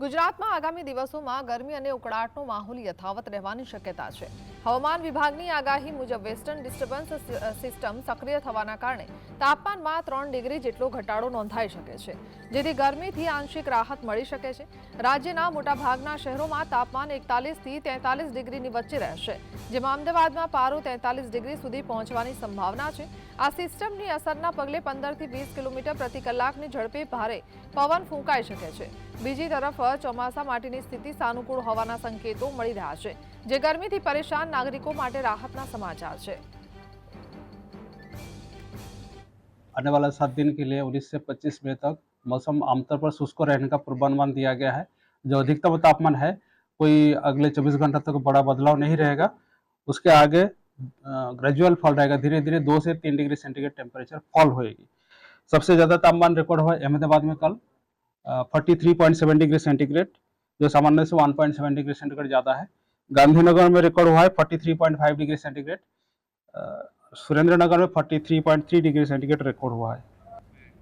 ગુજરાતમાં આગામી દિવસોમાં ગરમી અને ઉકળાટનો માહોલ યથાવત રહેવાની શક્યતા છે। હવામાન વિભાગની આગાહી મુજબ વેસ્ટર્ન ડિસ્ટર્બન્સ સિસ્ટમ સક્રિય થવાના કારણે તાપમાનમાં 3 ડિગ્રી જેટલો ઘટાડો નોંધાઈ શકે છે, જેથી ગરમીથી આંશિક રાહત મળી શકે છે। રાજ્યના મોટાભાગના શહેરોમાં તાપમાન 41 થી 43 ડિગ્રીની વચ્ચે રહેશે, જેમાં અમદાવાદમાં પારો 43 ડિગ્રી સુધી પહોંચવાની સંભાવના છે। આ સિસ્ટમની અસરના પગલે 15 થી 20 કિલોમીટર પ્રતિ કલાકની ઝડપે ભારે પવન ફૂંકાઈ શકે છે। બીજી તરફ ચોમાસા માટેની સ્થિતિ સાનુકૂળ હોવાના સંકેતો મળી રહ્યા છે, જે ગરમીથી પરેશાન નાગરિકો માટે રાહતના સમાચાર છે। आने वाला 7 दिन के लिए 19 से 25 मई तक मौसम आमतौर पर शुष्क रहने का पूर्वानुमान दिया गया है। जो अधिकतम तापमान है कोई अगले 24 घंटे तक बड़ा बदलाव नहीं रहेगा। उसके आगे ग्रेजुअल फॉल रहेगा, धीरे धीरे 2 से 3 डिग्री सेंटीग्रेड टेम्परेचर फॉल होएगी। सबसे ज़्यादा तापमान रिकॉर्ड हुआ अहमदाबाद में कल 43.7 डिग्री सेंटीग्रेड, जो सामान्य से 1.7 डिग्री सेंटीग्रेड ज़्यादा है। गांधीनगर में रिकॉर्ड हुआ है 43.5 डिग्री सेंटीग्रेड, सुरेंद्र नगर में 43.3 डिग्री सेंटीग्रेड रिकॉर्ड हुआ है।